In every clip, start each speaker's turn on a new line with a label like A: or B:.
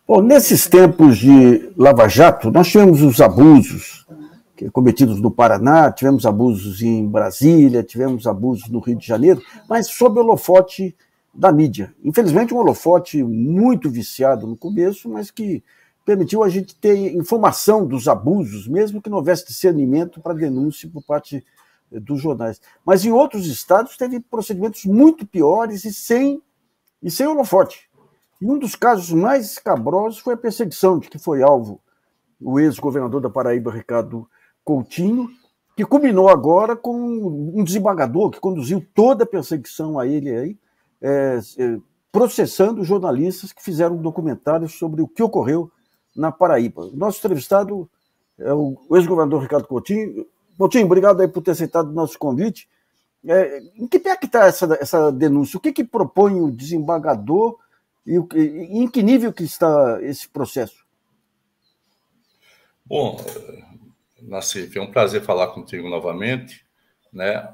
A: Bom, nesses tempos de Lava Jato, nós tivemos os abusos cometidos no Paraná, tivemos abusos em Brasília, tivemos abusos no Rio de Janeiro, mas sob o holofote da mídia. Infelizmente, um holofote muito viciado no começo, mas que permitiu a gente ter informação dos abusos, mesmo que não houvesse discernimento para denúncia por parte dos jornais. Mas em outros estados teve procedimentos muito piores e sem holofote. E um dos casos mais escabrosos foi a perseguição de que foi alvo o ex-governador da Paraíba, Ricardo Coutinho, que culminou agora com um desembargador que conduziu toda a perseguição a ele aí, processando jornalistas que fizeram um documentário sobre o que ocorreu na Paraíba. O nosso entrevistado é o ex-governador Ricardo Coutinho. Coutinho, obrigado aí por ter aceitado o nosso convite. Em que pé que está essa denúncia? O que propõe o desembargador e em que nível que está esse processo?
B: Bom, Nassif, é um prazer falar contigo novamente, né?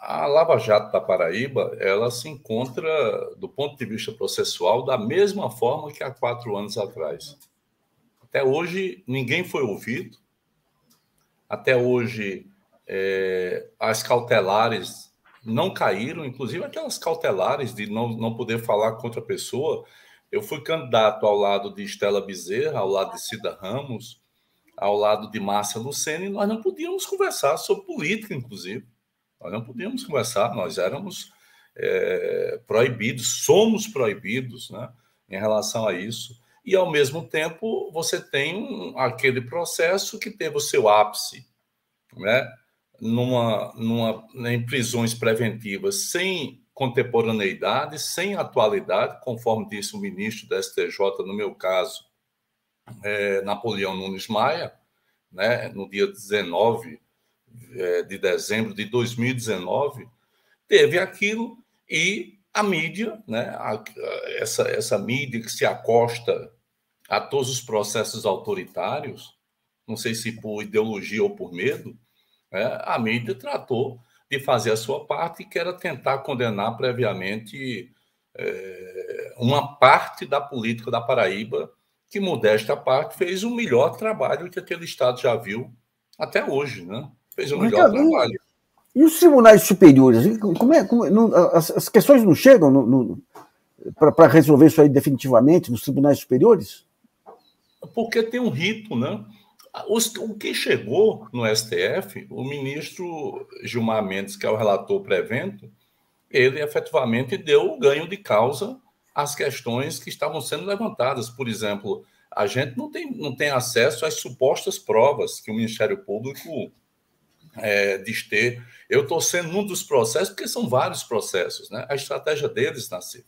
B: A Lava Jato da Paraíba, ela se encontra, do ponto de vista processual, da mesma forma que há 4 anos atrás. Até hoje, ninguém foi ouvido. Até hoje, as cautelares não caíram, inclusive aquelas cautelares de não poder falar contra a pessoa. Eu fui candidato ao lado de Estela Bezerra, ao lado de Cida Ramos, ao lado de Márcia Lucena, e nós não podíamos conversar sobre política, inclusive. Nós não podíamos conversar, nós éramos proibidos, somos proibidos, né, em relação a isso. E, ao mesmo tempo, você tem aquele processo que teve o seu ápice, né, em prisões preventivas sem contemporaneidade, sem atualidade, conforme disse o ministro da STJ, no meu caso, Napoleão Nunes Maia, né, no dia 19 de dezembro de 2019, teve aquilo e a mídia, né, essa mídia que se acosta a todos os processos autoritários, não sei se por ideologia ou por medo, a mídia tratou de fazer a sua parte, que era tentar condenar previamente uma parte da política da Paraíba, que, modesta parte, fez o melhor trabalho que aquele Estado já viu até hoje, né? Fez o melhor trabalho.
A: E os tribunais superiores? As questões não chegam para resolver isso aí definitivamente nos tribunais superiores?
B: Porque tem um rito, né? O que chegou no STF, o ministro Gilmar Mendes, que é o relator prevento, ele efetivamente deu o ganho de causa às questões que estavam sendo levantadas. Por exemplo, a gente não tem acesso às supostas provas que o Ministério Público diz ter. Eu estou sendo um dos processos, porque são vários processos, né? A estratégia deles, Nassif,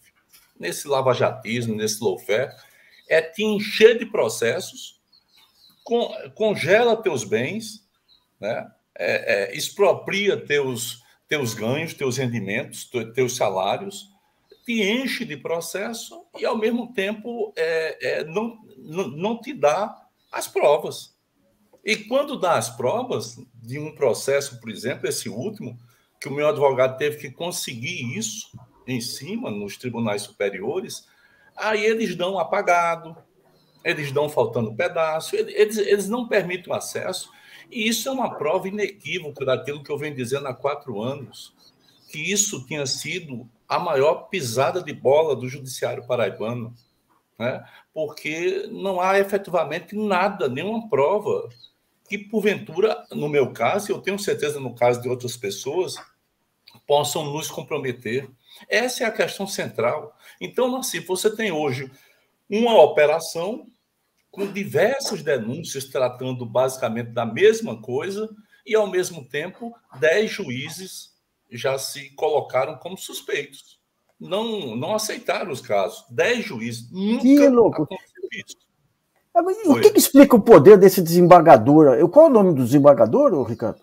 B: nesse lavajatismo, nesse lawfare, é te encher de processos, congela teus bens, né? Expropria teus ganhos, teus rendimentos, teus salários, te enche de processo e, ao mesmo tempo, não te dá as provas. E quando dá as provas de um processo, por exemplo, esse último, que o meu advogado teve que conseguir isso em cima, nos tribunais superiores, aí eles dão apagado, eles dão faltando pedaço, eles não permitem o acesso. E isso é uma prova inequívoca daquilo que eu venho dizendo há 4 anos, que isso tinha sido a maior pisada de bola do judiciário paraibano, né? Porque não há efetivamente nada, nenhuma prova que, porventura, no meu caso, e eu tenho certeza no caso de outras pessoas, possam nos comprometer. Essa é a questão central. Então, assim, você tem hoje uma operação com diversas denúncias tratando basicamente da mesma coisa e, ao mesmo tempo, 10 juízes já se colocaram como suspeitos. Não aceitaram os casos. 10 juízes. Nunca aconteceu isso.
A: O que explica o poder desse desembargador? Qual é o nome do desembargador, Ricardo?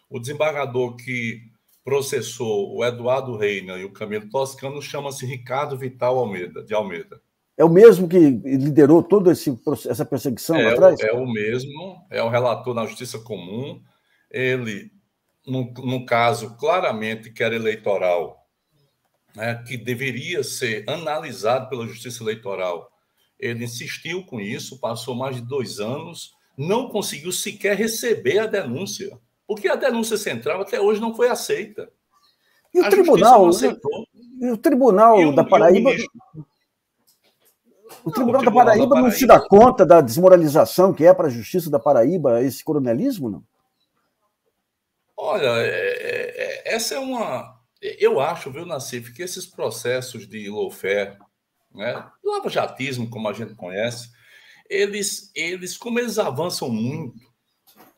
B: O desembargador que processou o Eduardo Reina e o Camilo Toscano chama-se Ricardo Vital de Almeida.
A: É o mesmo que liderou toda essa perseguição lá atrás?
B: É o mesmo, é o relator na Justiça Comum. Ele, no caso claramente que era eleitoral, né, que deveria ser analisado pela Justiça Eleitoral, Ele insistiu com isso, passou mais de 2 anos, não conseguiu sequer receber a denúncia, porque a denúncia central até hoje não foi aceita.
A: E o
B: A justiça não
A: tribunal,
B: aceitou.
A: e o Tribunal da
B: E o
A: Paraíba,
B: ministro...
A: o Tribunal da Paraíba não se dá conta da desmoralização que é para a Justiça da Paraíba esse coronelismo, não?
B: Olha, essa é uma... Eu acho, viu, Nassif, que esses processos de lawfare, né, lava-jatismo, como a gente conhece, como eles avançam muito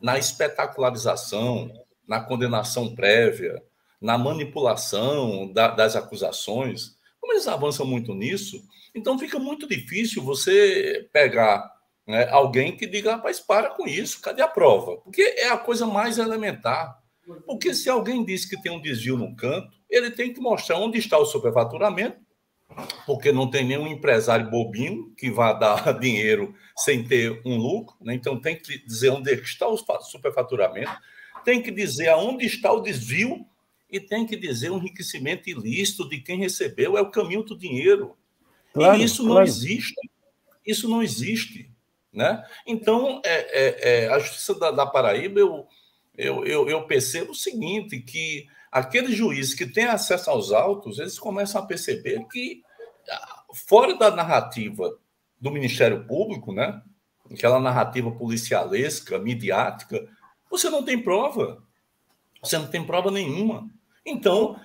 B: na espetacularização, na condenação prévia, na manipulação das acusações, como eles avançam muito nisso, então fica muito difícil você pegar, né, alguém que diga, rapaz, para com isso, cadê a prova? Porque é a coisa mais elementar. Porque se alguém diz que tem um desvio no canto, ele tem que mostrar onde está o superfaturamento, porque não tem nenhum empresário bobinho que vá dar dinheiro sem ter um lucro, né? Então tem que dizer onde está o superfaturamento, tem que dizer aonde está o desvio e tem que dizer o enriquecimento ilícito de quem recebeu, é o caminho do dinheiro.
A: Claro,
B: e isso não existe. Isso não existe. Né? Então, a Justiça da Paraíba, eu percebo o seguinte, que aqueles juízes que têm acesso aos autos, eles começam a perceber que, fora da narrativa do Ministério Público, né, aquela narrativa policialesca, midiática, você não tem prova. Você não tem prova nenhuma. Então,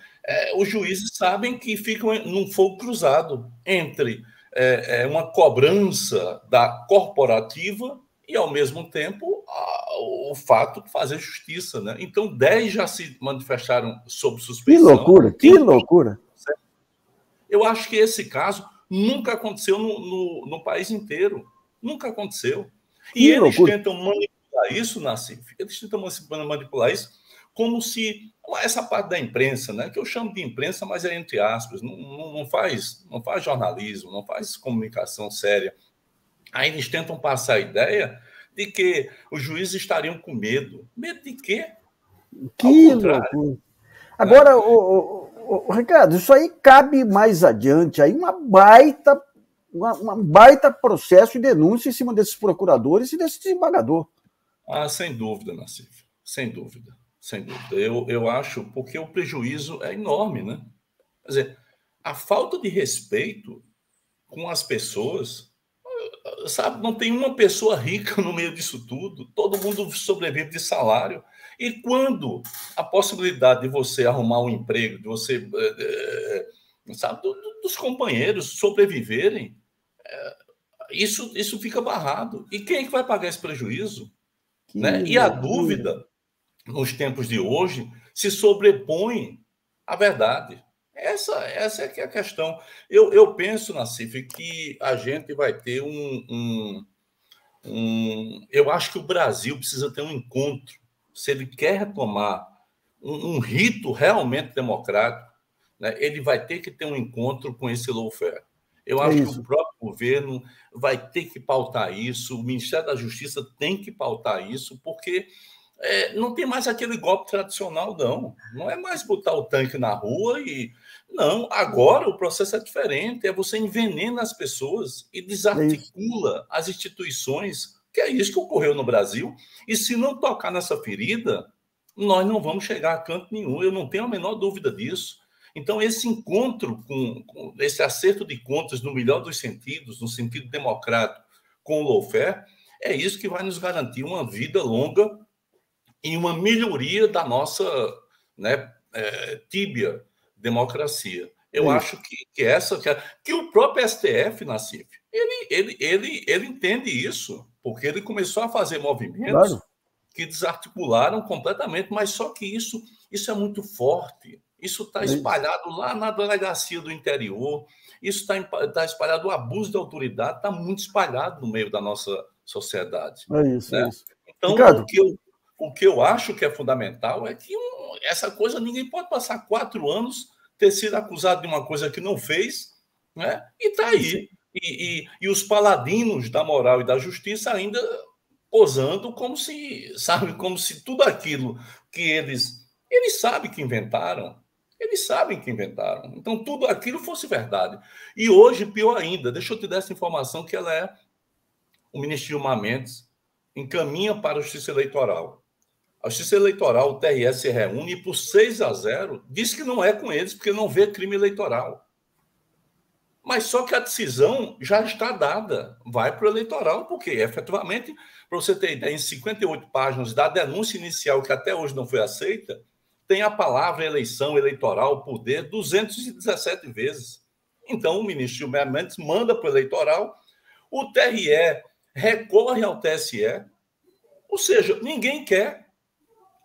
B: os juízes sabem que ficam num fogo cruzado entre uma cobrança da corporativa e, ao mesmo tempo, o fato de fazer justiça. Né? Então, 10 já se manifestaram sob suspeição.
A: Que loucura, que loucura.
B: Eu acho que esse caso nunca aconteceu no país inteiro. Nunca aconteceu. E eles tentam manipular isso, Nassif, eles tentam manipular isso como se essa parte da imprensa, né, que eu chamo de imprensa, mas é entre aspas, não faz jornalismo, não faz comunicação séria. Aí eles tentam passar a ideia de que os juízes estariam com medo. Medo de quê?
A: Que loucura. Agora, Ricardo, isso aí cabe mais adiante, aí um baita processo e denúncia em cima desses procuradores e desse desembargador.
B: Sem dúvida, Nassif, sem dúvida. Sem dúvida. Eu acho, porque o prejuízo é enorme, né? Quer dizer, a falta de respeito com as pessoas, sabe? Não tem uma pessoa rica no meio disso tudo. Todo mundo sobrevive de salário. E quando a possibilidade de você arrumar um emprego, de você, sabe, dos companheiros sobreviverem, isso fica barrado. E quem é que vai pagar esse prejuízo? Né? E a dúvida, nos tempos de hoje, se sobrepõe à verdade. Essa é que é a questão. Eu penso, Nassif, que a gente vai ter eu acho que o Brasil precisa ter um encontro. Se ele quer retomar um rito realmente democrático, né, ele vai ter que ter um encontro com esse lawfare. Eu acho que o próprio governo vai ter que pautar isso, o Ministério da Justiça tem que pautar isso, porque não tem mais aquele golpe tradicional, não. Não é mais botar o tanque na rua e... Não, agora o processo é diferente, você envenena as pessoas e desarticula as instituições, que é isso que ocorreu no Brasil, e se não tocar nessa ferida, nós não vamos chegar a canto nenhum, eu não tenho a menor dúvida disso. Então, esse encontro, com esse acerto de contas no melhor dos sentidos, no sentido democrático, com o lawfare, é isso que vai nos garantir uma vida longa e uma melhoria da nossa, né, tíbia democracia. Eu acho que o próprio STF, Nassif, ele entende isso, porque ele começou a fazer movimentos que desarticularam completamente, mas só que isso é muito forte. Isso está espalhado lá na delegacia do interior, isso está espalhado, o abuso de autoridade está muito espalhado no meio da nossa sociedade.
A: É isso.
B: Então,
A: Ricardo,
B: o que eu acho que é fundamental é que essa coisa, ninguém pode passar 4 anos, ter sido acusado de uma coisa que não fez, né? E está aí. E os paladinos da moral e da justiça ainda posando como se tudo aquilo que eles sabem que inventaram, Eles sabem que inventaram. Então, tudo aquilo fosse verdade. E hoje, pior ainda, deixa eu te dar essa informação que ela é o ministro Gilmar Mendes encaminha para a Justiça Eleitoral. A Justiça Eleitoral, o TRE, se reúne e, por 6-0, diz que não é com eles, porque não vê crime eleitoral. Mas só que a decisão já está dada, vai para o eleitoral, porque, efetivamente, para você ter ideia, em 58 páginas da denúncia inicial, que até hoje não foi aceita, tem a palavra eleição, eleitoral, poder, 217 vezes. Então, o ministro Gilmar Mendes manda para o eleitoral, o TRE recorre ao TSE, ou seja, ninguém quer,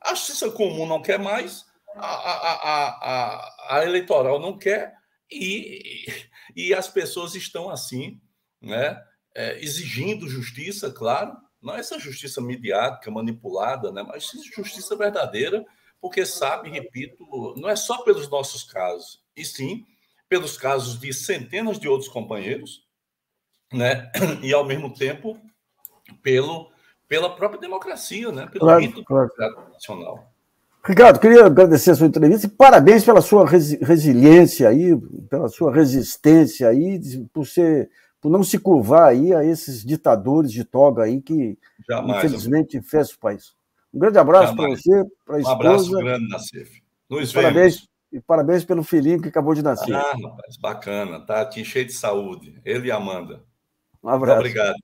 B: a Justiça Comum não quer mais, a eleitoral não quer, e as pessoas estão assim, né, exigindo justiça, claro, não essa justiça midiática, manipulada, né, mas justiça verdadeira, porque sabe, repito, não é só pelos nossos casos, e sim pelos casos de centenas de outros companheiros, né, e ao mesmo tempo pela própria democracia, né, pelo
A: Claro,
B: rito
A: claro.
B: nacional.
A: Ricardo, queria agradecer a sua entrevista e parabéns pela sua resiliência aí, pela sua resistência aí, por não se curvar aí a esses ditadores de toga aí que,
B: Jamais, amigo.
A: infelizmente, infestam o país. Um grande abraço para
B: Jamais.
A: você, para a
B: Um abraço
A: esposa.
B: grande, Nassif. Nos
A: Parabéns,
B: vemos.
A: e parabéns pelo filhinho que acabou de nascer.
B: Ah, rapaz, bacana. Tá aqui cheio de saúde. Ele e a Amanda.
A: Um
B: Muito
A: abraço.
B: obrigado.